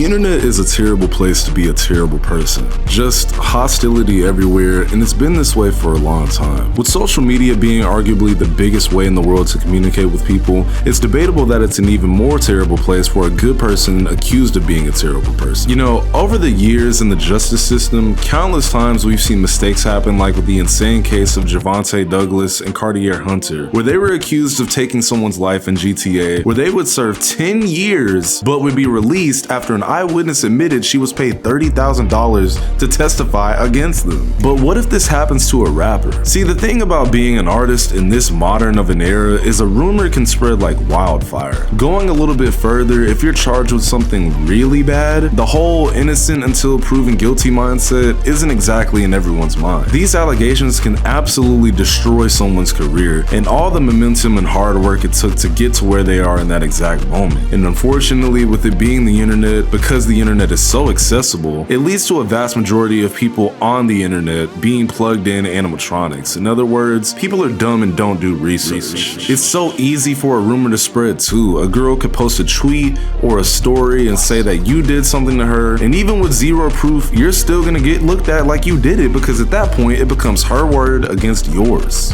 internet is a terrible place to be a terrible person. Just hostility everywhere, and it's been this way for a long time. With social media being arguably the biggest way in the world to communicate with people, it's debatable that it's an even more terrible place for a good person accused of being a terrible person. You know, over the years in the justice system, countless times we've seen mistakes happen, like with the insane case of Javante Douglas and Cartier Hunter, where they were accused of taking someone's life in GTA, where they would serve 10 years but would be released after an eyewitness admitted she was paid $30,000 to testify against them. But what if this happens to a rapper? See, the thing about being an artist in this modern of an era is a rumor can spread like wildfire. Going a little bit further, if you're charged with something really bad, the whole innocent until proven guilty mindset isn't exactly in everyone's mind. These allegations can absolutely destroy someone's career and all the momentum and hard work it took to get to where they are in that exact moment. And unfortunately, with it being the internet, because the internet is so accessible, it leads to a vast majority of people on the internet being plugged in animatronics. In other words, people are dumb and don't do research. It's so easy for a rumor to spread too. A girl could post a tweet or a story and say that you did something to her, and even with zero proof, you're still gonna get looked at like you did it, because at that point it becomes her word against yours.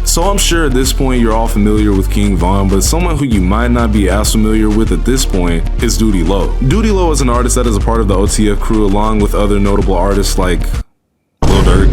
So I'm sure at this point you're all familiar with King Von, but someone who you might not be as familiar with at this point is Doodie Lo. Doodie Lo is an artist that is a part of the OTF crew along with other notable artists like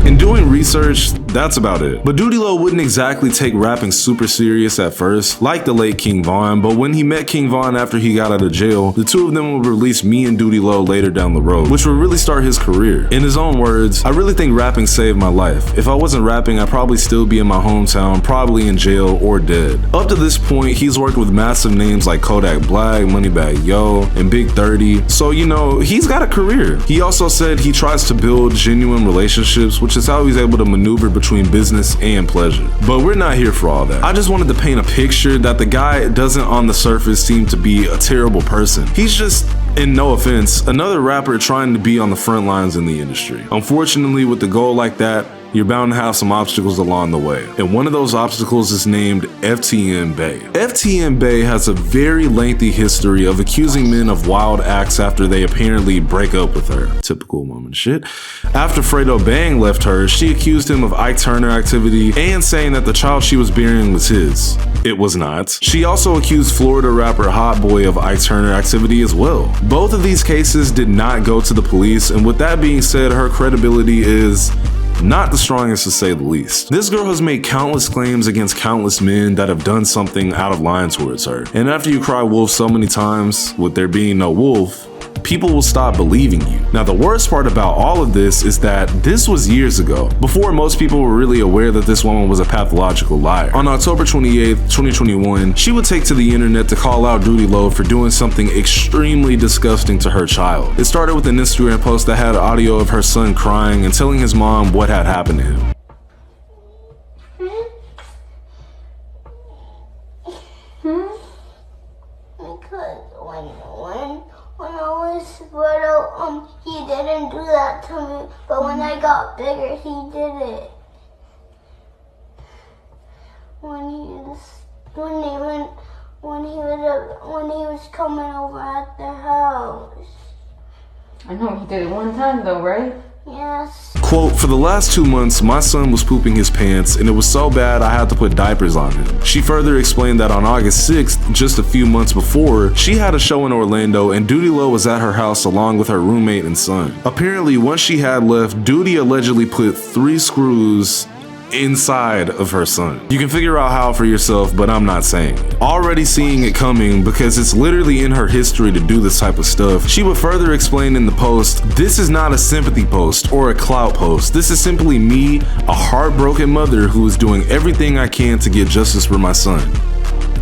in doing research, that's about it. But Doodie Lo wouldn't exactly take rapping super serious at first, like the late King Von, but when he met King Von after he got out of jail, the two of them would release Me and Doodie Lo later down the road, which would really start his career. In his own words, I really think rapping saved my life. If I wasn't rapping, I'd probably still be in my hometown, probably in jail or dead. Up to this point, he's worked with massive names like Kodak Black, Moneybagg Yo, and Big 30, so you know, he's got a career. He also said he tries to build genuine relationships, which is how he's able to maneuver between business and pleasure. But we're not here for all that. I just wanted to paint a picture that the guy doesn't on the surface seem to be a terrible person. He's just, and no offense, another rapper trying to be on the front lines in the industry. Unfortunately, with a goal like that, you're bound to have some obstacles along the way. And one of those obstacles is named FTM Bay. FTM Bay has a very lengthy history of accusing men of wild acts after they apparently break up with her. Typical woman shit. After Fredo Bang left her, she accused him of Ike Turner activity and saying that the child she was bearing was his. It was not. She also accused Florida rapper Hot Boy of Ike Turner activity as well. Both of these cases did not go to the police, and with that being said, her credibility is not the strongest to say the least. This girl has made countless claims against countless men that have done something out of line towards her. And after you cry wolf so many times, with there being no wolf, people will stop believing you. Now, the worst part about all of this is that this was years ago, before most people were really aware that this woman was a pathological liar. On October 28th, 2021, she would take to the internet to call out Doodie Lo for doing something extremely disgusting to her child. It started with an Instagram post that had audio of her son crying and telling his mom what had happened to him. When I was little, he didn't do that to me, but when I got bigger, he did it. When he was coming over at the house. I know he did it one time though, right? Yes. Quote, for the last 2 months, my son was pooping his pants and it was so bad I had to put diapers on him. She further explained that on August 6th, just a few months before, she had a show in Orlando and Doodie Lo was at her house along with her roommate and son. Apparently, once she had left, Doodie allegedly put 3 screws inside of her son. You can figure out how for yourself, but I'm not saying it. Already seeing it coming because it's literally in her history to do this type of stuff, she would further explain in the post, this is not a sympathy post or a clout post. This is simply me, a heartbroken mother who is doing everything I can to get justice for my son.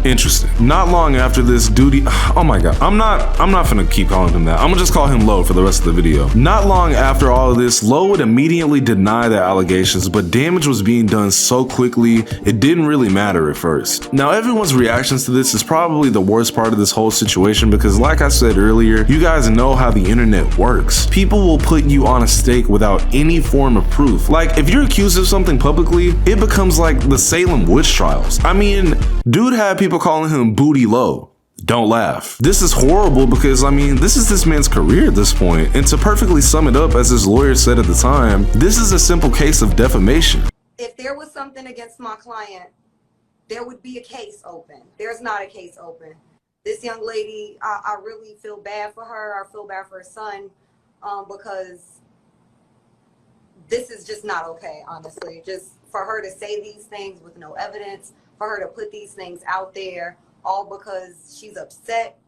Interesting. Not long after this, Doodie, oh my god, I'm not gonna keep calling him that. I'm gonna just call him Lo for the rest of the video. Not long after all of this, Lo would immediately deny the allegations, but damage was being done so quickly, it didn't really matter at first. Now, everyone's reactions to this is probably the worst part of this whole situation because like I said earlier, you guys know how the internet works. People will put you on a stake without any form of proof. Like, if you're accused of something publicly, it becomes like the Salem witch trials. I mean, dude had people calling him Booty Lo. Don't laugh. This is horrible because, I mean, this is this man's career at this point. And to perfectly sum it up, as his lawyer said at the time, this is a simple case of defamation. If there was something against my client, there would be a case open. There's not a case open. This young lady, I really feel bad for her. I feel bad for her son because this is just not okay, honestly. Just for her to say these things with no evidence, for her to put these things out there, all because she's upset,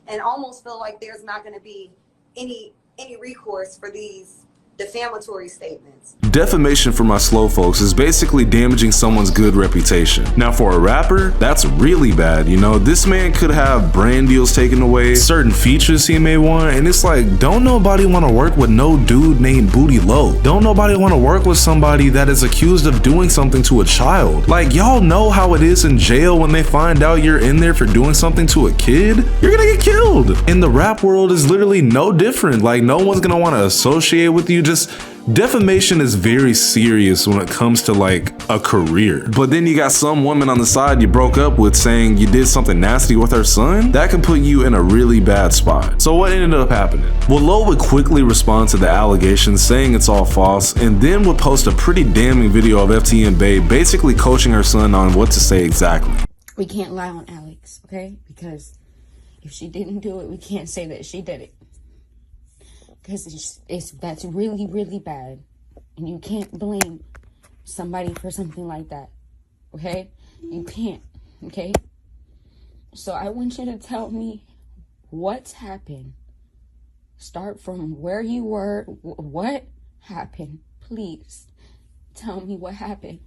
and almost feel like there's not going to be any recourse for these defamatory statements. Defamation, for my slow folks, is basically damaging someone's good reputation. Now for a rapper, that's really bad, you know? This man could have brand deals taken away, certain features he may want, and it's like, don't nobody want to work with no dude named Booty Low. Don't nobody want to work with somebody that is accused of doing something to a child. Like, y'all know how it is in jail when they find out you're in there for doing something to a kid? You're gonna get killed. And the rap world is literally no different. Like, no one's gonna want to associate with you. Just defamation is very serious when it comes to like a career. But then you got some woman on the side you broke up with saying you did something nasty with her son. That can put you in a really bad spot. So what ended up happening? Well, Lo would quickly respond to the allegations saying it's all false, and then would post a pretty damning video of FTM Bae basically coaching her son on what to say exactly. We can't lie on Alex, okay? Because if she didn't do it, we can't say that she did it. Because that's really, really bad. And you can't blame somebody for something like that. Okay? You can't. Okay? So I want you to tell me what's happened. Start from where you were. What happened? Please tell me what happened.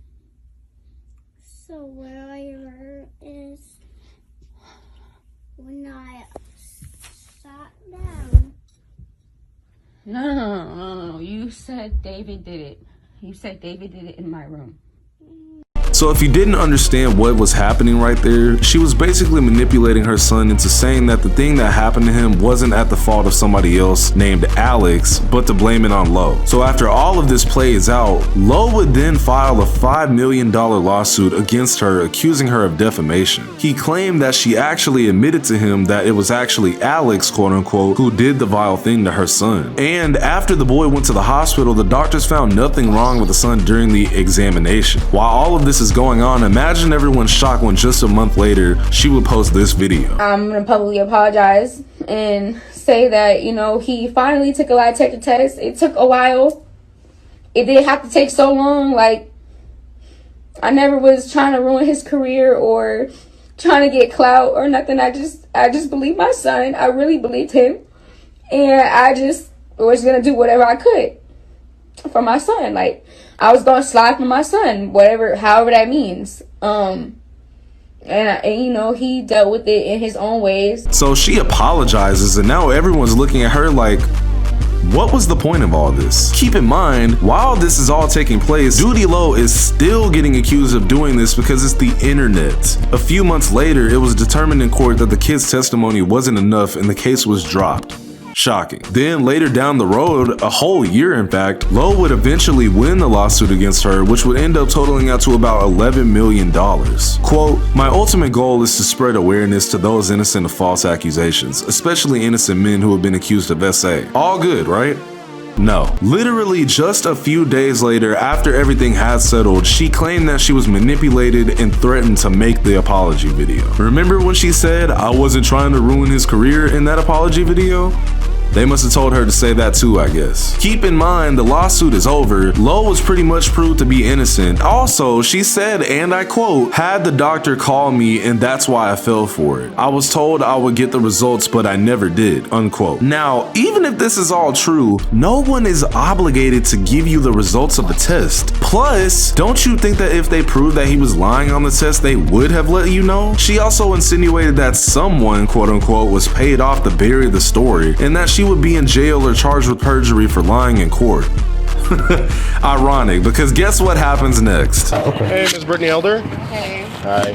So where I were is when I sat down. No. You said David did it. You said David did it in my room. So if you didn't understand what was happening right there, she was basically manipulating her son into saying that the thing that happened to him wasn't at the fault of somebody else named Alex, but to blame it on Lo. So after all of this plays out, Lo would then file a $5 million lawsuit against her, accusing her of defamation. He claimed that she actually admitted to him that it was actually Alex, quote unquote, who did the vile thing to her son. And after the boy went to the hospital, the doctors found nothing wrong with the son during the examination. While all of this is going on, imagine everyone's shock when just a month later she would post this video. I'm gonna publicly apologize and say that, you know, he finally took a lie detector test. It took a while. It didn't have to take so long. Like, I never was trying to ruin his career or trying to get clout or nothing. I just believed my son. I really believed him, and I just was gonna do whatever I could for my son. Like, I was gonna slide for my son, however that means. And you know, he dealt with it in his own ways. So she apologizes, and now everyone's looking at her like, what was the point of all this? Keep in mind, while this is all taking place, Doodie Lo is still getting accused of doing this because it's the internet. A few months later, it was determined in court that the kid's testimony wasn't enough and the case was dropped. Shocking. Then later down the road, a whole year in fact, Lo would eventually win the lawsuit against her, which would end up totaling out to about $11 million. Quote, "My ultimate goal is to spread awareness to those innocent of false accusations, especially innocent men who have been accused of SA. All good, right?" No. Literally just a few days later, after everything had settled, she claimed that she was manipulated and threatened to make the apology video. Remember when she said, "I wasn't trying to ruin his career" in that apology video? They must have told her to say that too, I guess. Keep in mind, the lawsuit is over. Lo was pretty much proved to be innocent. Also, she said, and I quote, "Had the doctor call me and that's why I fell for it. I was told I would get the results, but I never did," unquote. Now, even if this is all true, no one is obligated to give you the results of the test. Plus, don't you think that if they proved that he was lying on the test, they would have let you know? She also insinuated that someone, quote unquote, was paid off to bury the story, and that she would be in jail or charged with perjury for lying in court. Ironic, because guess what happens next? Hey, Ms. Brittany Elder. Hey. Hi.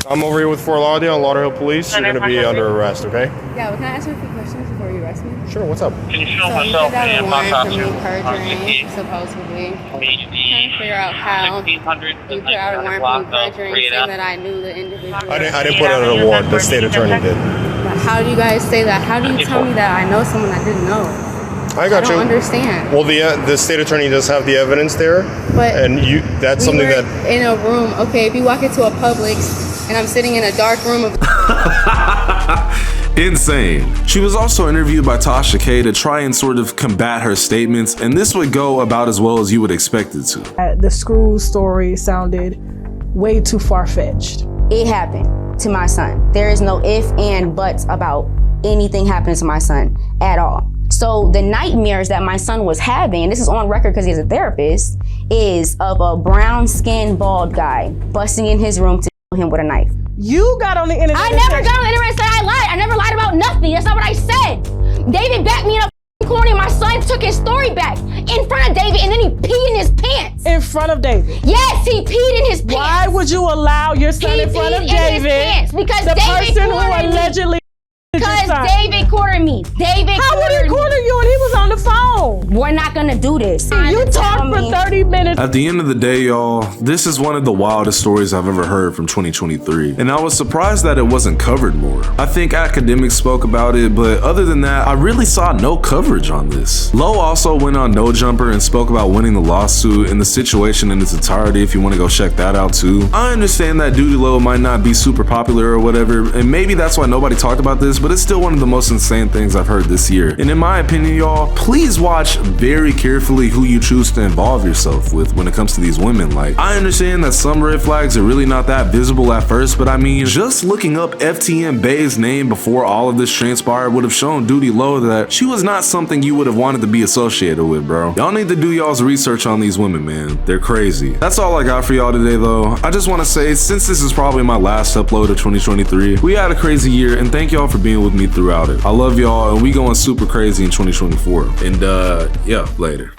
I'm over here with Fort Lauderdale and Lauderhill Police. You're going to be under arrest, okay? Yeah, well, can I ask you a few questions before you arrest me? Sure, what's up? So you said that a warrant for me perjuring, supposedly. Trying to figure out how you put out a warrant for me perjuring, saying that I knew the individual. I didn't put it under a warrant. The state attorney did. But how do you guys say that? How do you tell me that I know someone I didn't know? I got I don't understand. Well, the state attorney does have the evidence there, but and that's something that in a room. Okay, if you walk into a Publix and I'm sitting in a dark room of Insane. She was also interviewed by Tasha K to try and sort of combat her statements, and this would go about as well as you would expect it to. The screw story sounded way too far-fetched. It happened to my son. There is no if and buts about anything happening to my son at all. So the nightmares that my son was having, and this is on record because he's a therapist, is of a brown-skinned bald guy busting in his room to kill him with a knife. You got on the internet. I never got on the internet and said I lied. I never lied about nothing. That's not what I said. David backed me in a corner and my son took his story back in front of David and then he peed in his pants. In front of David? Yes, he peed in his pants. Why would you allow your son in front of David? His pants because the David person who allegedly because David cornered me. How would he corner you and he was on the phone? We're not gonna do this. You talked for 30 minutes. At the end of the day, y'all, this is one of the wildest stories I've ever heard from 2023. And I was surprised that it wasn't covered more. I think academics spoke about it, but other than that, I really saw no coverage on this. Lowe also went on No Jumper and spoke about winning the lawsuit and the situation in its entirety if you want to go check that out too. I understand that Doodie Lowe might not be super popular or whatever, and maybe that's why nobody talked about this, but it's still one of the most insane things I've heard this year. And in my opinion, y'all, please watch very carefully who you choose to involve yourself with when it comes to these women. Like, I understand that some red flags are really not that visible at first, but I mean, just looking up FTM Bay's name before all of this transpired would have shown Doodie Lowe that she was not something you would have wanted to be associated with, bro. Y'all need to do y'all's research on these women, man. They're crazy. That's all I got for y'all today, though. I just want to say, since this is probably my last upload of 2023, we had a crazy year, and thank y'all for being with me throughout it. I love y'all, and we going super crazy in 2024. And yeah, later.